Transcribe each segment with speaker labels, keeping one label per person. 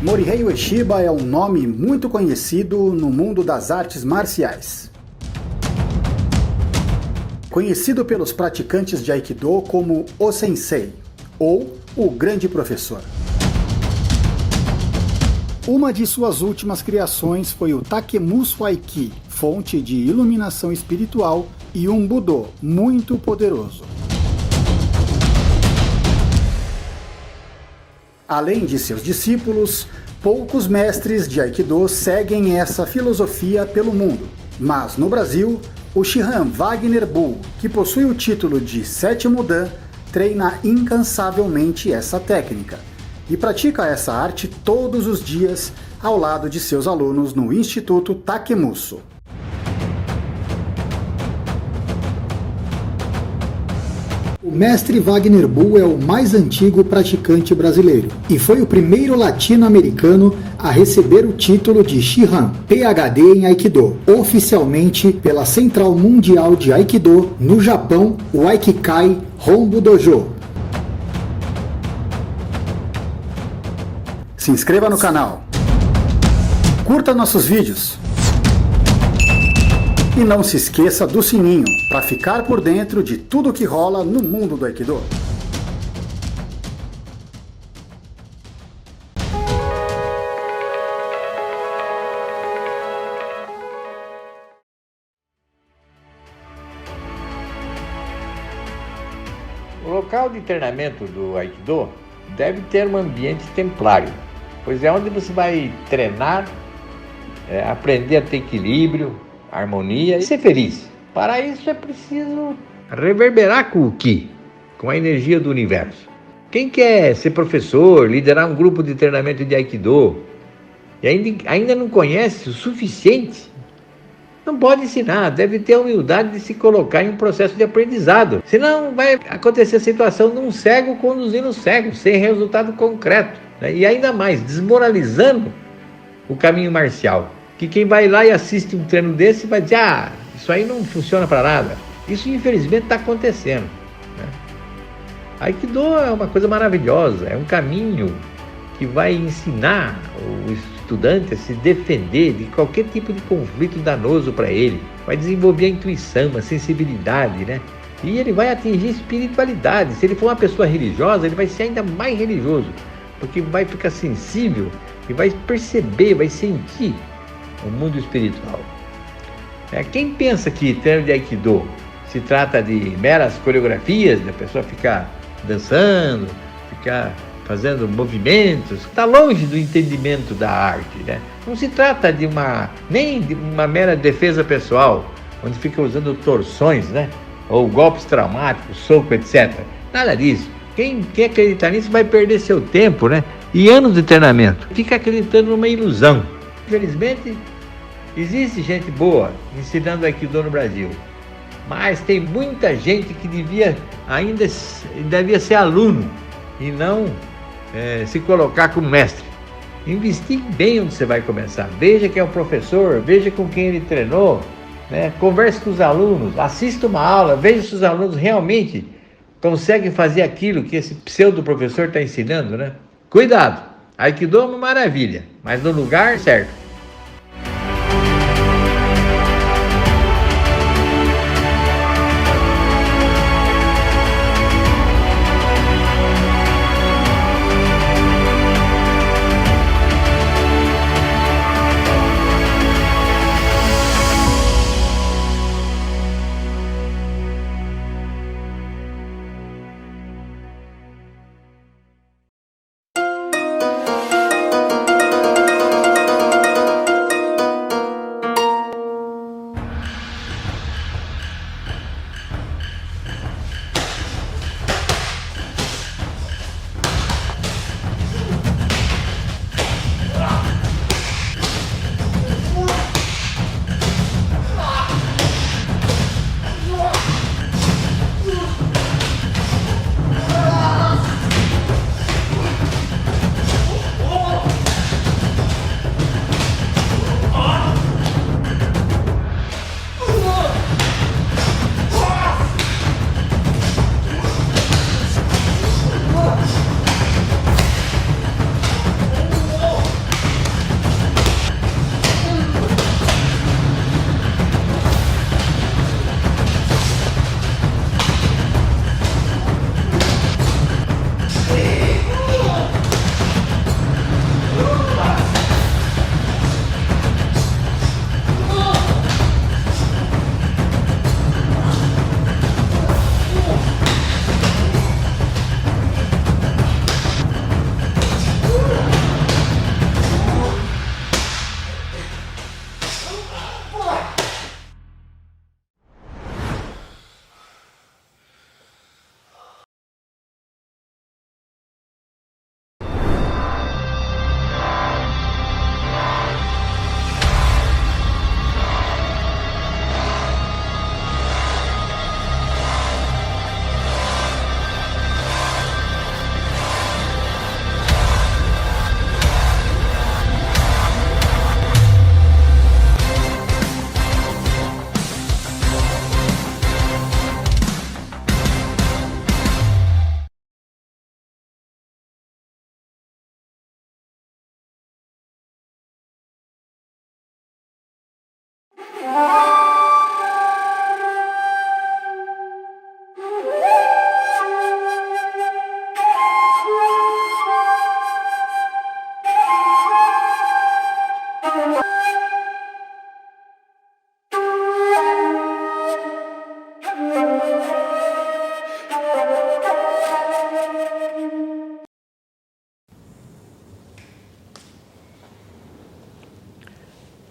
Speaker 1: Morihei Ueshiba é um nome muito conhecido no mundo das artes marciais. Conhecido pelos praticantes de Aikido como o Sensei, ou o Grande Professor. Uma de suas últimas criações foi o Takemuso Aiki, fonte de iluminação espiritual e um Budô muito poderoso. Além de seus discípulos, poucos mestres de Aikido seguem essa filosofia pelo mundo. Mas no Brasil, o Shihan Wagner Bull, que possui o título de Sétimo Dan, treina incansavelmente essa técnica e pratica essa arte todos os dias ao lado de seus alunos no Instituto Takemuso. O mestre Wagner Bull é o mais antigo praticante brasileiro e foi o primeiro latino-americano a receber o título de Shihan, PhD em Aikido, oficialmente pela Central Mundial de Aikido no Japão, o Aikikai Honbu Dojo. Se inscreva no canal, curta nossos vídeos e não se esqueça do sininho para ficar por dentro de tudo que rola no mundo do Aikido.
Speaker 2: O local de treinamento do Aikido deve ter um ambiente templário, pois é onde você vai treinar, aprender a ter equilíbrio, harmonia e ser feliz. Para isso é preciso reverberar com o Ki, com a energia do universo. Quem quer ser professor, liderar um grupo de treinamento de Aikido e ainda não conhece o suficiente, não pode ensinar, deve ter a humildade de se colocar em um processo de aprendizado. Senão vai acontecer a situação de um cego conduzindo um cego, sem resultado concreto, né? E ainda mais, desmoralizando o caminho marcial. Que quem vai lá e assiste um treino desse vai dizer, isso aí não funciona para nada. Isso infelizmente está acontecendo, né? Aikido é uma coisa maravilhosa, é um caminho que vai ensinar o estudante a se defender de qualquer tipo de conflito danoso para ele, vai desenvolver a intuição, a sensibilidade, né? E ele vai atingir espiritualidade. Se ele for uma pessoa religiosa, ele vai ser ainda mais religioso, porque vai ficar sensível e vai perceber, vai sentir o mundo espiritual. Quem pensa que treino de Aikido se trata de meras coreografias, da pessoa ficar dançando, ficar fazendo movimentos, está longe do entendimento da arte, né? Não se trata nem de uma mera defesa pessoal, onde fica usando torções, né? Ou golpes traumáticos, soco, etc. Nada disso. Quem quer acreditar nisso vai perder seu tempo, né? E anos de treinamento. Fica acreditando numa ilusão. Infelizmente, existe gente boa ensinando Aikido no Brasil, mas tem muita gente que devia ser aluno e não se colocar como mestre. Investigue bem onde você vai começar. Veja quem é o professor, veja com quem ele treinou, né? Converse com os alunos, assista uma aula, veja se os alunos realmente conseguem fazer aquilo que esse pseudo professor está ensinando, né? Cuidado! Aikido é uma maravilha, mas no lugar certo.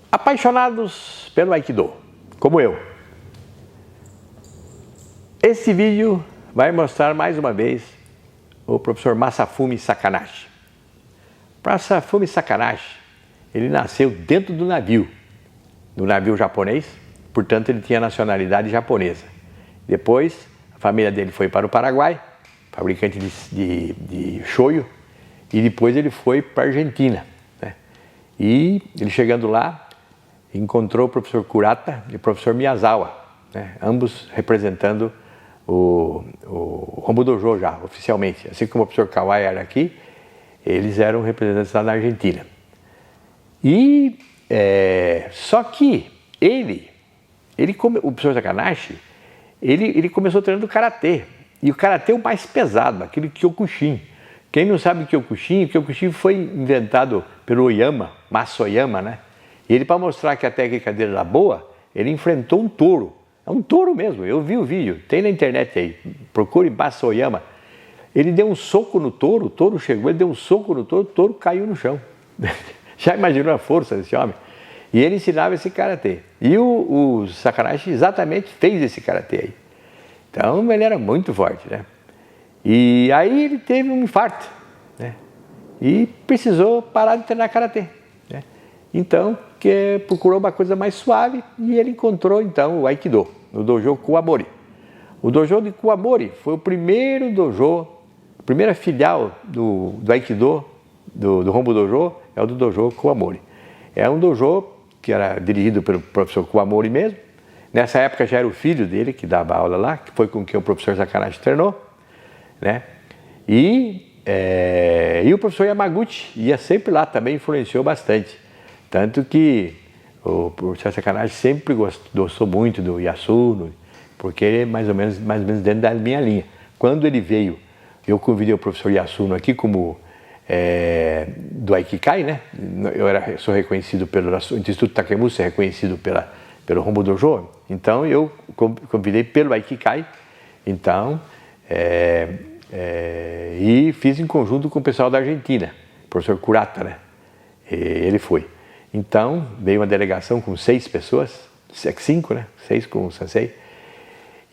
Speaker 2: Apaixonados pelo Aikido, como eu. Esse vídeo vai mostrar mais uma vez o professor Masafumi Sakanashi. Masafumi Sakanashi, ele nasceu dentro do navio japonês, portanto ele tinha nacionalidade japonesa. Depois a família dele foi para o Paraguai, fabricante de shoyu, e depois ele foi para a Argentina, né? E ele chegando lá, encontrou o professor Kurata e o professor Miyazawa, né? Ambos representando o Hombu Dojo já, oficialmente. Assim como o professor Kawai era aqui, eles eram representantes lá na Argentina. E só que o professor Sakanashi, ele começou treinando karatê. E o karatê é o mais pesado, aquele Kyokushin. Quem não sabe o Kyokushin foi inventado pelo Oyama, Masa Oyama, né? E ele, para mostrar que a técnica dele era boa, ele enfrentou um touro. É um touro mesmo, eu vi o vídeo, tem na internet aí, procure Masa Oyama. Ele deu um soco no touro, o touro chegou, ele deu um soco no touro, o touro caiu no chão. Já imaginou a força desse homem? E ele ensinava esse karatê. E o Sakanashi exatamente fez esse karatê aí. Então ele era muito forte, né? E aí ele teve um infarto, né? E precisou parar de treinar karatê, né? Então, procurou uma coisa mais suave e ele encontrou então o Aikido, no dojo Kuwamori. O dojo de Kuwamori foi o primeiro dojo, a primeira filial do Aikido, do Hombu Dojo, é o do dojo Kuwamori. É um dojo que era dirigido pelo professor Kuwamori mesmo. Nessa época já era o filho dele que dava aula lá, que foi com quem o professor Sakanashi treinou, né? E o professor Yamaguchi ia sempre lá, também influenciou bastante. Tanto que o professor Sakanashi sempre gostou muito do Yasuno, porque ele é mais ou menos dentro da minha linha. Quando ele veio, eu convidei o professor Yasuno aqui como do Aikikai, né? Eu sou reconhecido pelo Instituto Takemusa, reconhecido pelo Hombu Dojo, então eu convidei pelo Aikikai, então, e fiz em conjunto com o pessoal da Argentina, o professor Kurata, né? Ele foi. Então, veio uma delegação com 6 pessoas, 5, né? 6 com o sensei.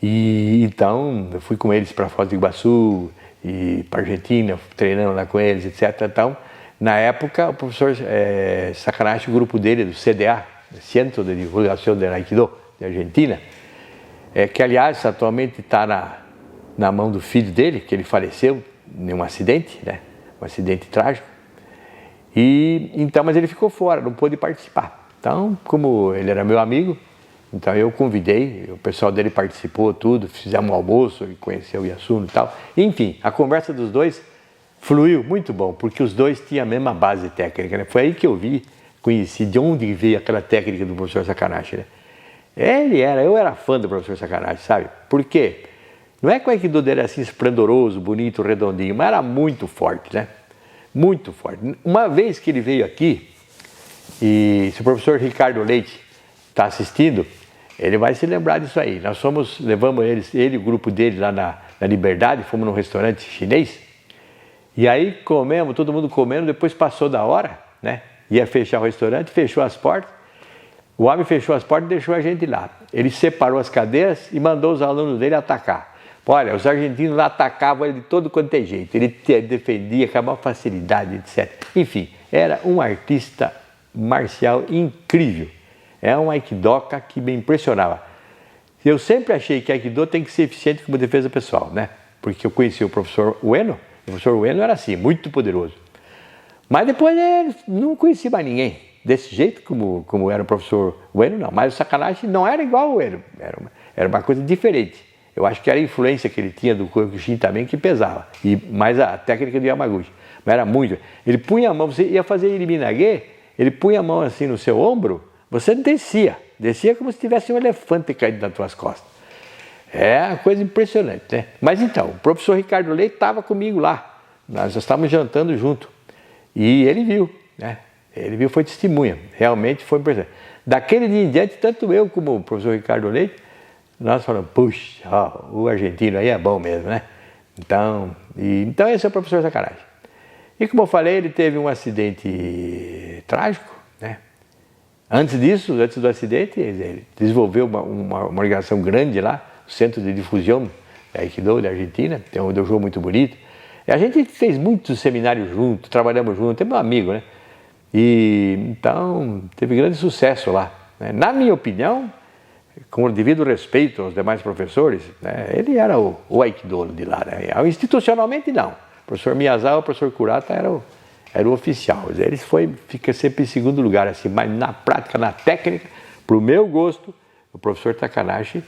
Speaker 2: E então, eu fui com eles para Foz do Iguaçu e para a Argentina, treinando lá com eles, etc. Então, na época, o professor Sakanashi, o grupo dele, do CDA, Centro de Divulgação do Aikido, da Argentina, que aliás, atualmente está na mão do filho dele, que ele faleceu em um acidente, né? Um acidente trágico. Mas ele ficou fora, não pôde participar. Então, como ele era meu amigo, então eu convidei, o pessoal dele participou, tudo, fizemos um almoço, ele conheceu o Yasuno e tal. Enfim, a conversa dos dois fluiu muito bom, porque os dois tinham a mesma base técnica, né? Foi aí que eu conheci de onde veio aquela técnica do professor Sakanashi, né? Eu era fã do professor Sakanashi, sabe? Por quê? Não é que o Aikido dele era assim esplendoroso, bonito, redondinho, mas era muito forte, né? Muito forte. Uma vez que ele veio aqui, e se o professor Ricardo Leite está assistindo, ele vai se lembrar disso aí. Nós levamos ele e o grupo dele lá na Liberdade, fomos num restaurante chinês, e aí comemos, todo mundo comendo, depois passou da hora, né? Ia fechar o restaurante, fechou as portas, o homem fechou as portas e deixou a gente lá. Ele separou as cadeiras e mandou os alunos dele atacar. Olha, os argentinos lá atacavam ele de todo quanto é jeito, ele defendia com a maior facilidade, etc. Enfim, era um artista marcial incrível. É um aikidoka que me impressionava. Eu sempre achei que aikido tem que ser eficiente como defesa pessoal, né? Porque eu conheci o professor Ueno, o professor Ueno era assim, muito poderoso. Mas depois não conheci mais ninguém desse jeito como era o professor Ueno, não. Mas o Sakanashi não era igual ao Ueno, era uma coisa diferente. Eu acho que era a influência que ele tinha do Kyokushin também que pesava, e mais a técnica do Yamaguchi. Mas era muito. Ele punha a mão, você ia fazer Iriminage, ele punha a mão assim no seu ombro, você descia. Descia como se tivesse um elefante caído nas tuas costas. É uma coisa impressionante, né? Mas então, o professor Ricardo Leite estava comigo lá. Nós já estávamos jantando junto. E ele viu, né? Ele viu, foi testemunha. Realmente foi impressionante. Daquele dia em diante, tanto eu como o professor Ricardo Leite, nós falamos, puxa, ó, o argentino aí é bom mesmo, né? Então esse é o professor Saccaracci. E como eu falei, ele teve um acidente trágico, né? Antes do acidente, ele desenvolveu uma ligação grande lá, o Centro de Difusão da Aikido da Argentina, tem um dojo muito bonito. E a gente fez muitos seminários juntos, trabalhamos juntos, é meu amigo, né? E então teve grande sucesso lá, né? Na minha opinião, com o devido respeito aos demais professores, né, ele era o Aikido de lá, né? Institucionalmente não. O professor Miyazawa, o professor Kurata era o oficial. Ele fica sempre em segundo lugar, assim, mas na prática, na técnica, para o meu gosto, o professor Takanashi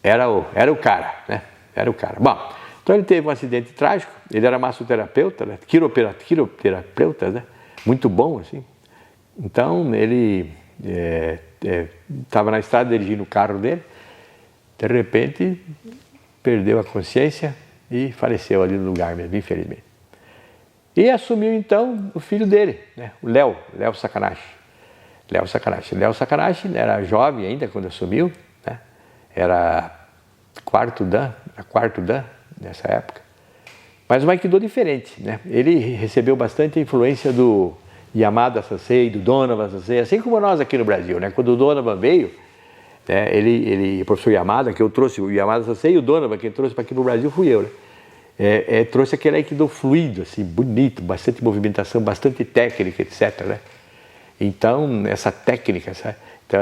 Speaker 2: era o cara, né? Era o cara. Bom, então ele teve um acidente trágico, ele era massoterapeuta, né? Quiroterapeuta, né? Muito bom, assim. Então ele estava na estrada dirigindo o carro dele, de repente perdeu a consciência e faleceu ali no lugar mesmo, infelizmente. E assumiu então o filho dele, né? O Léo Saccanasci. Léo Saccanasci era jovem ainda quando assumiu, né? Era quarto dan nessa época. Mas um Aikido diferente, né? Ele recebeu bastante influência do Yamada Sensei, do Donovan Sensei, assim como nós aqui no Brasil, né? Quando o Donovan veio, né? O professor Yamada, que eu trouxe o Yamada Sensei, e o Donovan, quem trouxe para aqui para o Brasil fui eu, né? Trouxe aquele Aikido fluido, assim, bonito, bastante movimentação, bastante técnica, etc., né? Então, essa técnica, sabe? Então,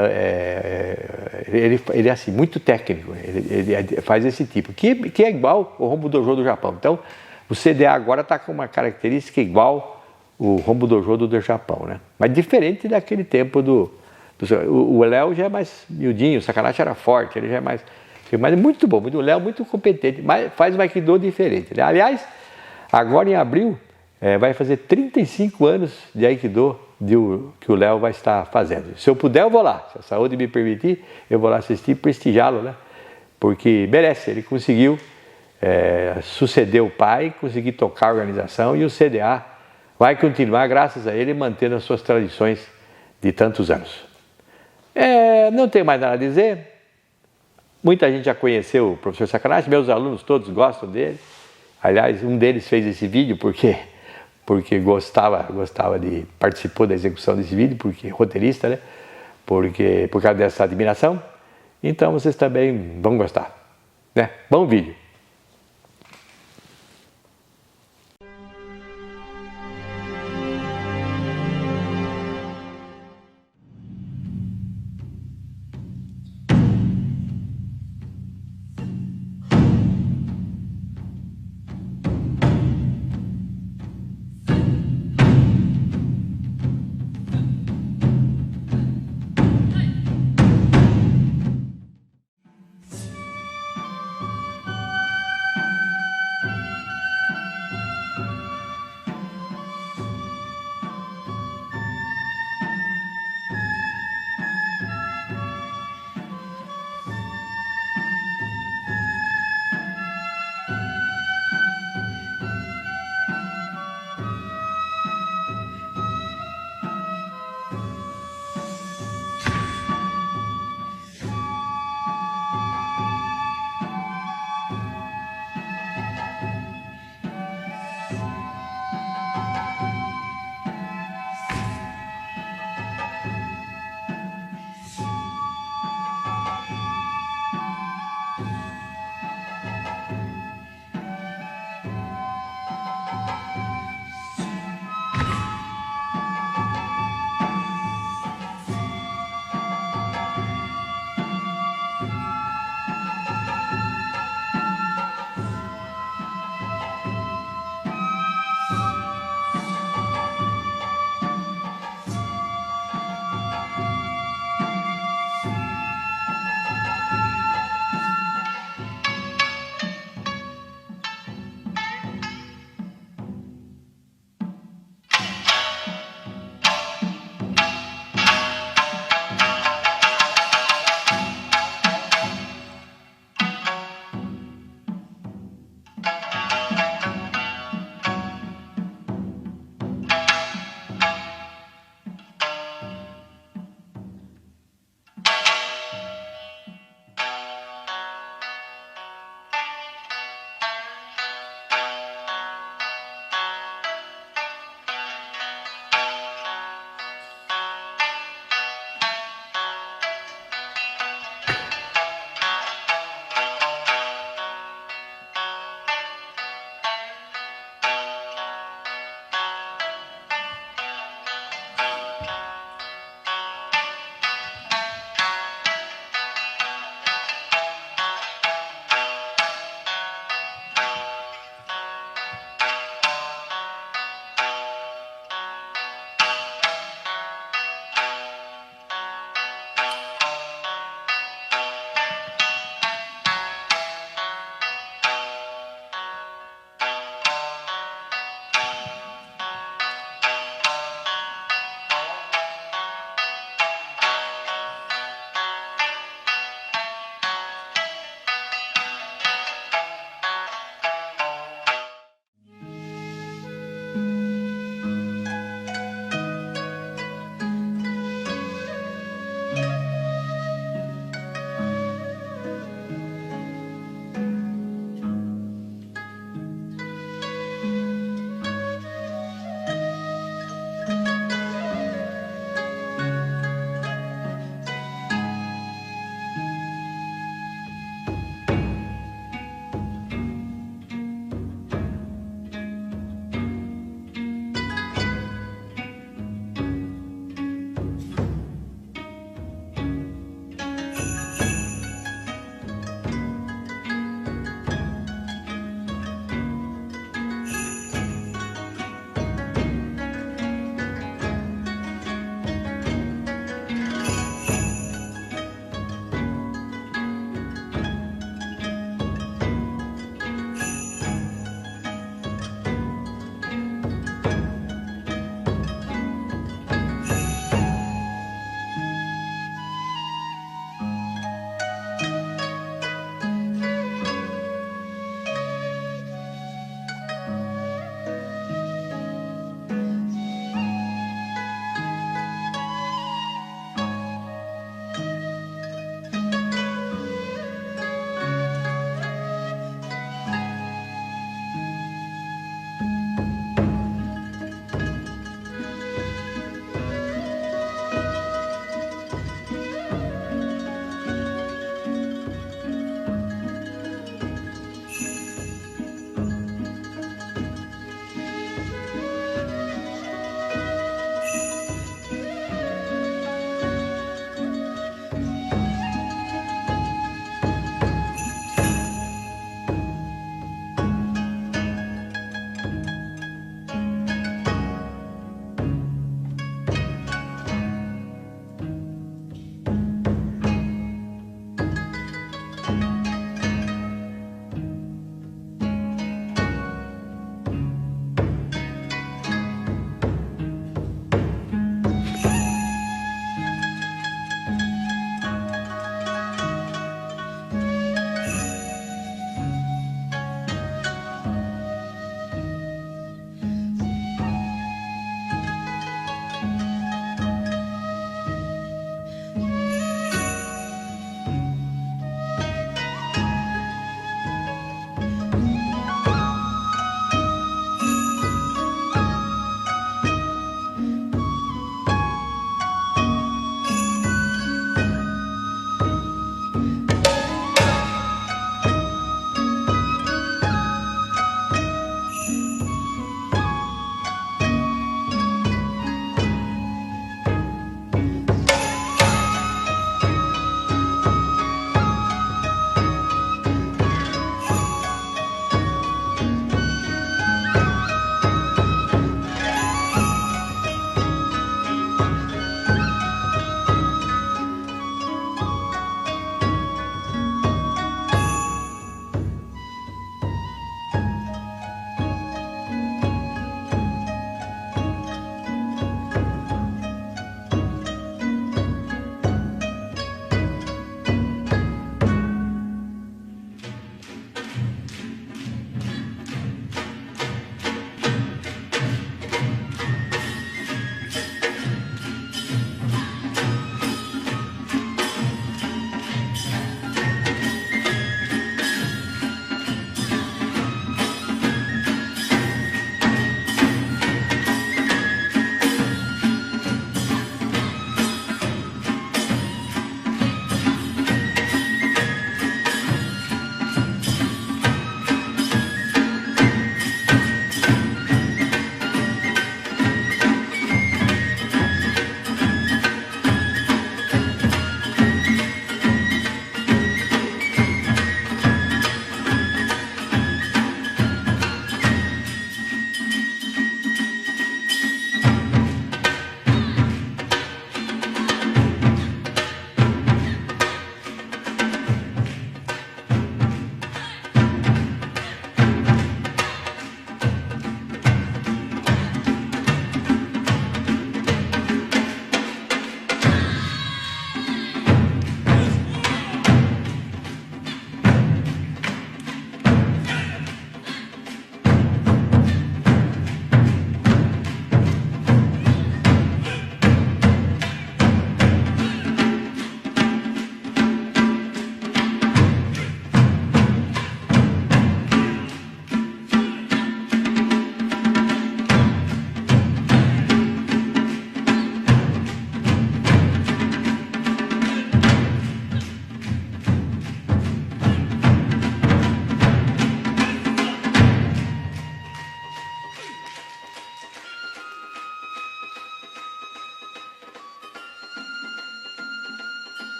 Speaker 2: ele é assim, muito técnico, ele faz esse tipo, que é igual o Hombu Dojo do Japão. Então, o CDA agora está com uma característica igual o Hombu Dojo do Japão, né? Mas diferente daquele tempo o Léo já é mais miudinho, o Saccanasci era forte, ele já é mais... Mas é muito bom, o Léo muito competente, mas faz um Aikido diferente, né? Aliás, agora em abril, vai fazer 35 anos de Aikido que o Léo vai estar fazendo. Se eu puder, eu vou lá. Se a saúde me permitir, eu vou lá assistir e prestigiá-lo, né? Porque merece, ele conseguiu suceder o pai, conseguir tocar a organização, e o CDA vai continuar, graças a ele, mantendo as suas tradições de tantos anos. Não tenho mais nada a dizer. Muita gente já conheceu o professor Saccanasci, meus alunos todos gostam dele. Aliás, um deles fez esse vídeo porque participou da execução desse vídeo, porque roteirista, né? Por causa dessa admiração. Então vocês também vão gostar, né? Bom vídeo.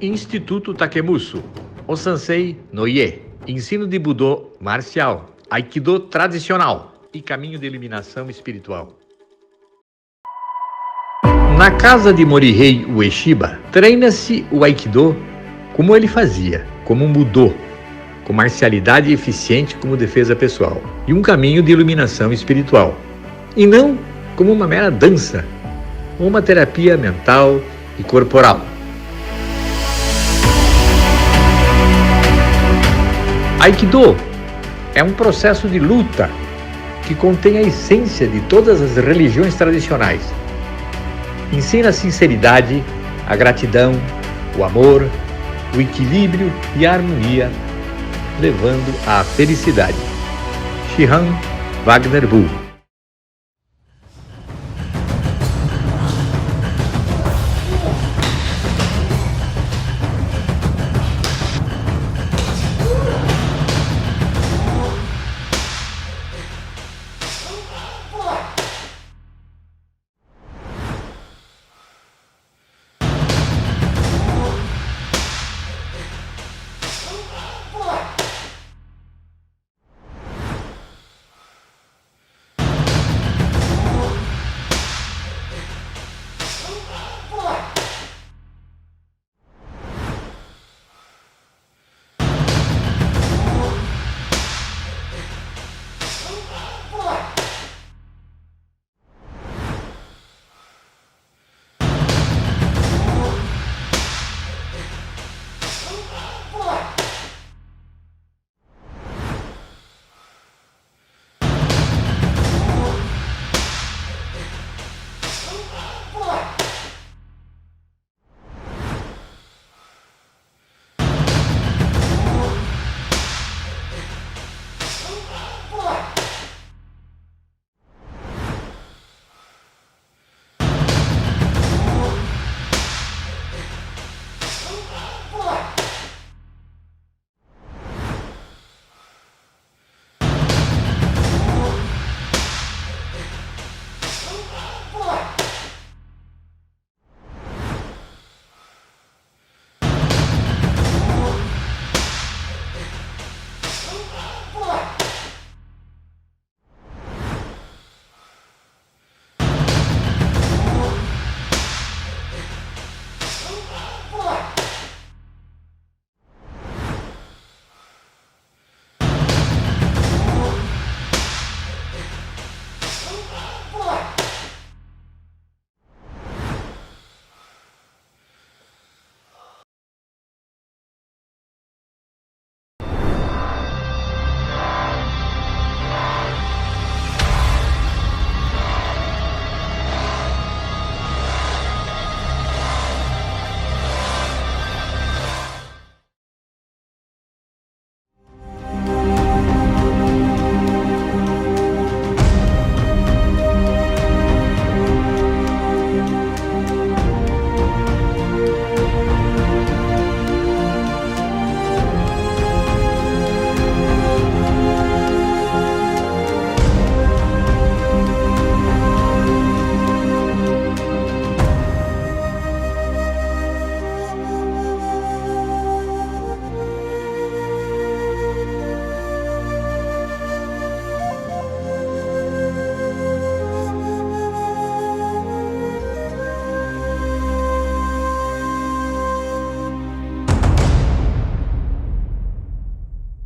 Speaker 2: Instituto Takemuso, Osansei Noie, ensino de Budô marcial, Aikido tradicional e caminho de iluminação espiritual. Na casa de Morihei Ueshiba, treina-se o Aikido como ele fazia, como um Budô, com marcialidade eficiente como defesa pessoal e um caminho de iluminação espiritual, e não como uma mera dança ou uma terapia mental e corporal. Aikido é um processo de luta que contém a essência de todas as religiões tradicionais. Ensina a sinceridade, a gratidão, o amor, o equilíbrio e a harmonia, levando à felicidade. Shihan Wagner Bull.